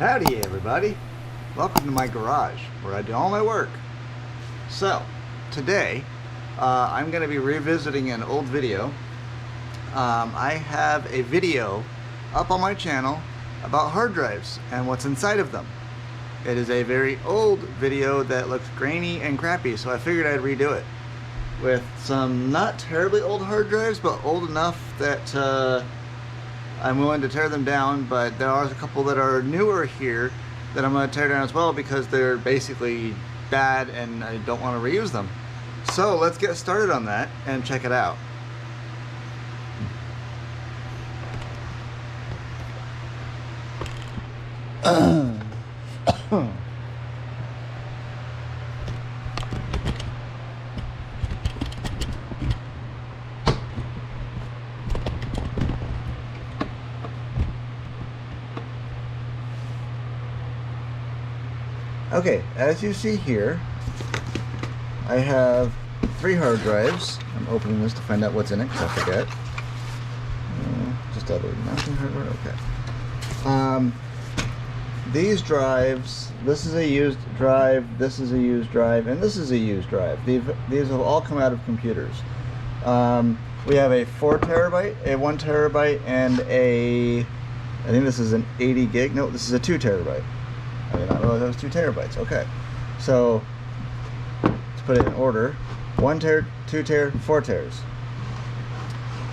Howdy everybody, welcome to my garage where I do all my work. So today I'm going to be revisiting an old video. I have a video up on my channel about hard drives and what's inside of them. It is a very old video that looks grainy and crappy, so I figured I'd redo it with some not terribly old hard drives, but old enough that I'm willing to tear them down, but there are a couple that are newer here that I'm going to tear down as well because they're basically bad and I don't want to reuse them. So let's get started on that and check it out. Okay, as you see here, I have 3 hard drives. I'm opening this to find out what's in it because I forget. Just other mounting hardware. Okay. These drives, this is a used drive, this is a used drive, and this is a used drive. These have all come out of computers. We have a 4 terabyte, a 1 terabyte, and I think this is an 80 gig. No, this is a 2 terabyte. I did not realize that was 2 terabytes. Okay, so let's put it in order: 1 tera, 2 tera, 4 teras.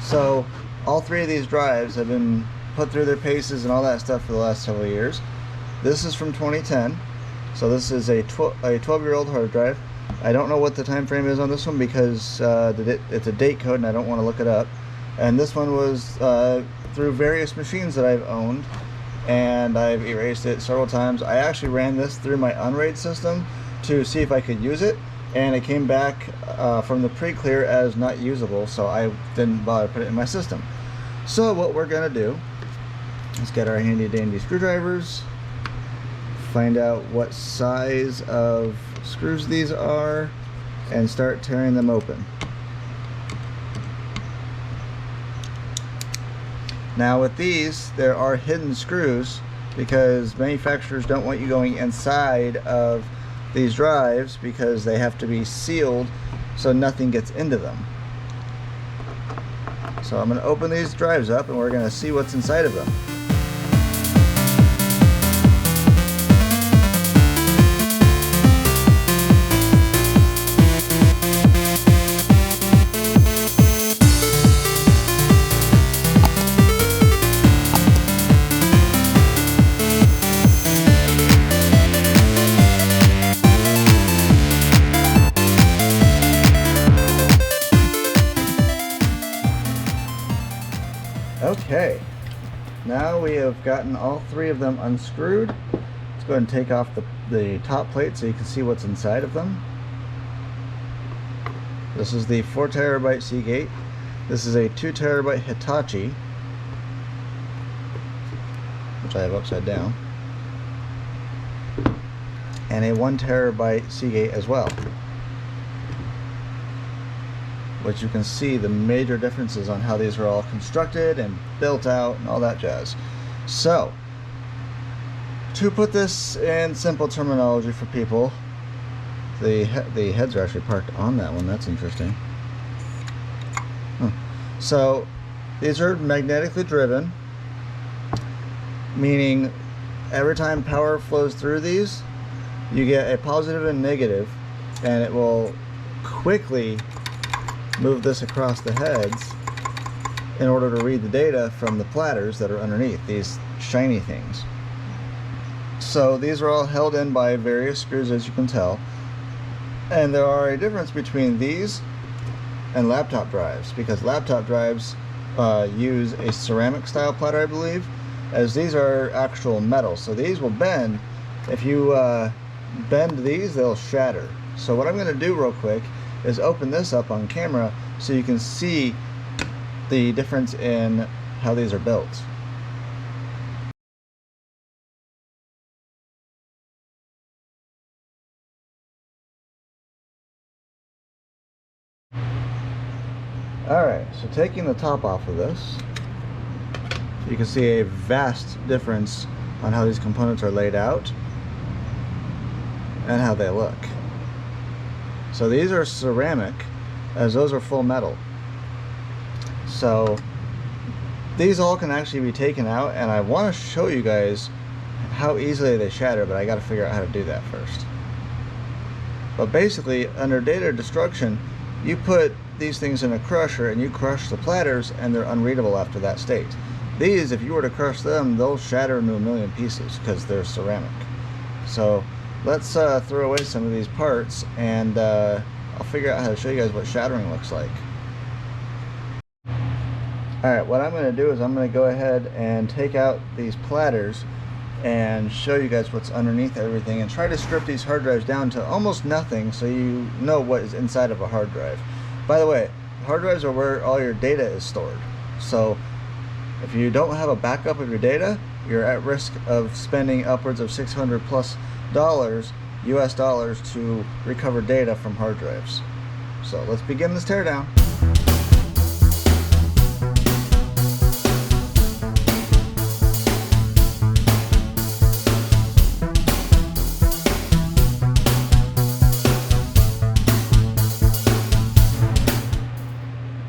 So all 3 of these drives have been put through their paces and all that stuff for the last several years. This is from 2010, so this is a 12-year-old hard drive. I don't know what the time frame is on this one because it's a date code and I don't want to look it up. And this one was through various machines that I've owned, and I've erased it several times. I actually ran this through my Unraid system to see if I could use it, and it came back from the pre-clear as not usable, so I didn't bother to put it in my system. So what we're gonna do is get our handy dandy screwdrivers, find out what size of screws these are, and start tearing them open. Now with these, there are hidden screws because manufacturers don't want you going inside of these drives because they have to be sealed so nothing gets into them. So I'm going to open these drives up and we're going to see what's inside of them. Okay, now we have gotten all 3 of them unscrewed. Let's go ahead and take off the top plate so you can see what's inside of them. This is the 4 terabyte Seagate. This is a 2 terabyte Hitachi, which I have upside down, and a 1 terabyte Seagate as well, which you can see the major differences on how these are all constructed and built out and all that jazz. So, to put this in simple terminology for people, the heads are actually parked on that one. That's interesting. So, these are magnetically driven, meaning every time power flows through these, you get a positive and negative, and it will quickly move this across the heads in order to read the data from the platters that are underneath, these shiny things. So these are all held in by various screws, as you can tell, and there are a difference between these and laptop drives, because laptop drives use a ceramic style platter, I believe, as these are actual metal. So these will bend. If you bend these, they'll shatter. So what I'm going to do real quick is open this up on camera so you can see the difference in how these are built. Alright, so taking the top off of this, you can see a vast difference on how these components are laid out and how they look. So these are ceramic, as those are full metal. So these all can actually be taken out, and I want to show you guys how easily they shatter, but I got to figure out how to do that first. But basically, under data destruction, you put these things in a crusher and you crush the platters, and they're unreadable after that state. These, if you were to crush them, they'll shatter into a million pieces because they're ceramic. So let's throw away some of these parts, and I'll figure out how to show you guys what shattering looks like. Alright, what I'm going to do is I'm going to go ahead and take out these platters and show you guys what's underneath everything, and try to strip these hard drives down to almost nothing so you know what is inside of a hard drive. By the way, hard drives are where all your data is stored. So if you don't have a backup of your data, you're at risk of spending upwards of $600+ US dollars to recover data from hard drives. So let's begin this teardown.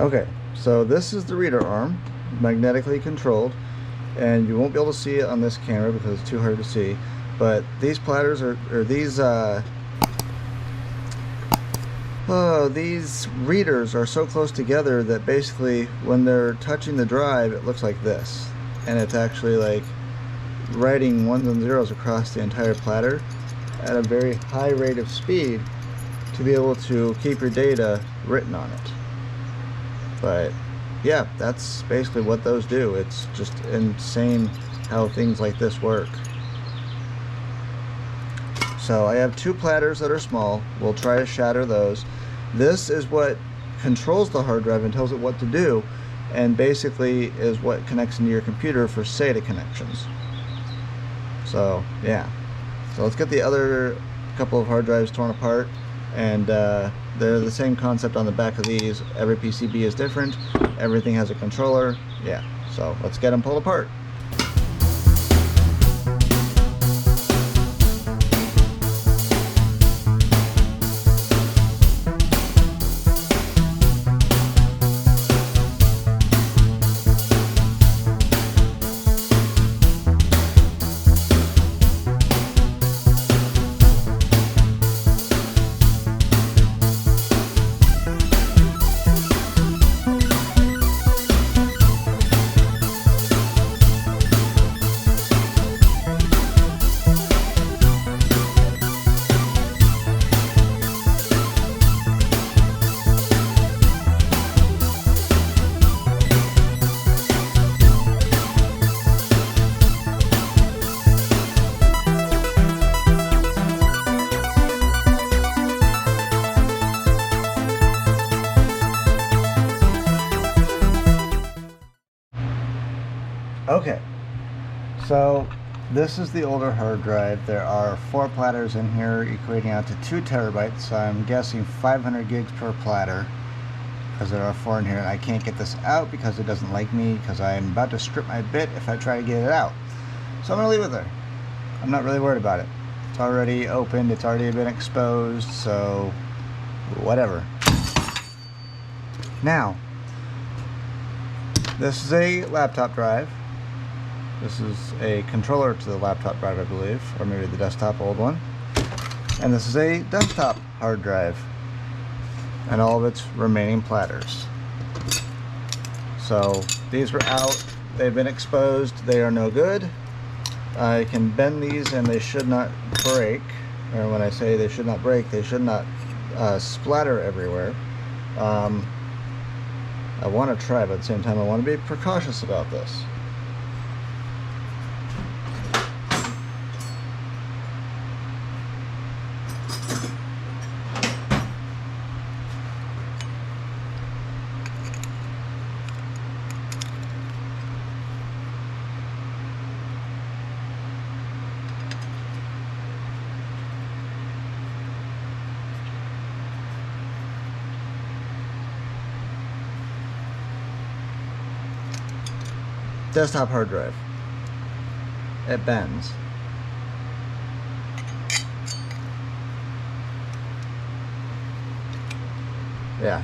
Okay, so this is the reader arm, magnetically controlled, and you won't be able to see it on this camera because it's too hard to see, but these platters these readers are so close together that basically when they're touching the drive it looks like this, and it's actually like writing ones and zeros across the entire platter at a very high rate of speed to be able to keep your data written on it. But yeah, that's basically what those do. It's just insane how things like this work. So I have two platters that are small. We'll try to shatter those. This is what controls the hard drive and tells it what to do, and basically is what connects into your computer for SATA connections. So yeah, so let's get the other couple of hard drives torn apart, and they're the same concept on the back of these. Every PCB is different, everything has a controller. Yeah, so let's get them pulled apart. Okay, so this is the older hard drive. There are 4 platters in here equating out to 2 terabytes. I'm guessing 500 gigs per platter because there are 4 in here, and I can't get this out because it doesn't like me, because I'm about to strip my bit if I try to get it out. So I'm going to leave it there. I'm not really worried about it. It's already opened, it's already been exposed, so whatever. Now, this is a laptop drive. This is a controller to the laptop drive, I believe, or maybe the desktop old one. And this is a desktop hard drive and all of its remaining platters. So these were out, they've been exposed, they are no good. I can bend these and they should not break. Or when I say they should not break, they should not splatter everywhere. I want to try, but at the same time I want to be precautious about this. Desktop hard drive. it bends. Yeah.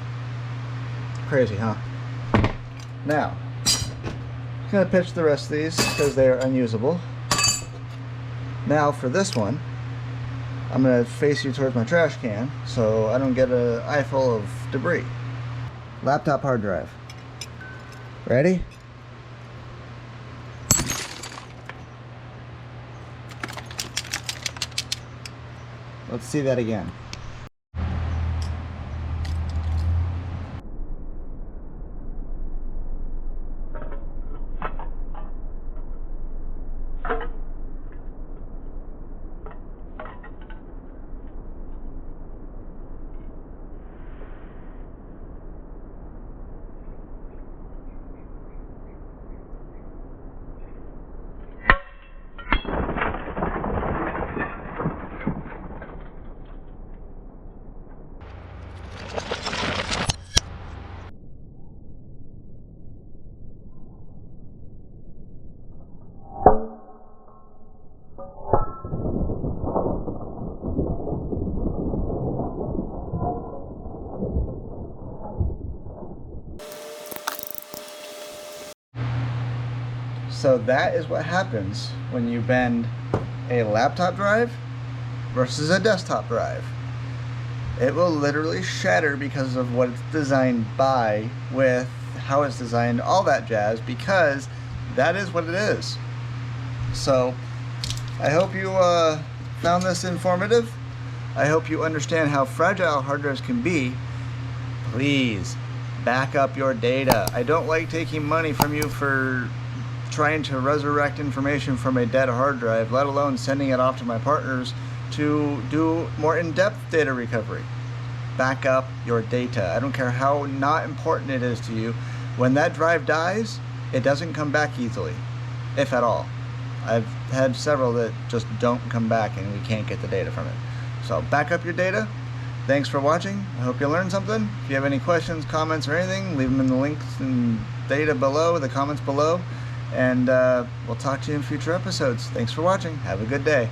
Crazy, huh? Now, I'm going to pitch the rest of these because they are unusable. Now for this one, I'm going to face you towards my trash can so I don't get an eye full of debris. Laptop hard drive. Ready? Let's see that again. So that is what happens when you bend a laptop drive versus a desktop drive. It will literally shatter because of what it's designed by, with how it's designed, all that jazz, because that is what it is. So I hope you found this informative. I hope you understand how fragile hard drives can be. Please back up your data. I don't like taking money from you for trying to resurrect information from a dead hard drive, let alone sending it off to my partners to do more in-depth data recovery. Back up your data. I don't care how not important it is to you. When that drive dies, it doesn't come back easily, if at all. I've had several that just don't come back and we can't get the data from it. So back up your data. Thanks for watching. I hope you learned something. If you have any questions, comments, or anything, leave them in the links and data below, the comments below. And we'll talk to you in future episodes. Thanks for watching. Have a good day.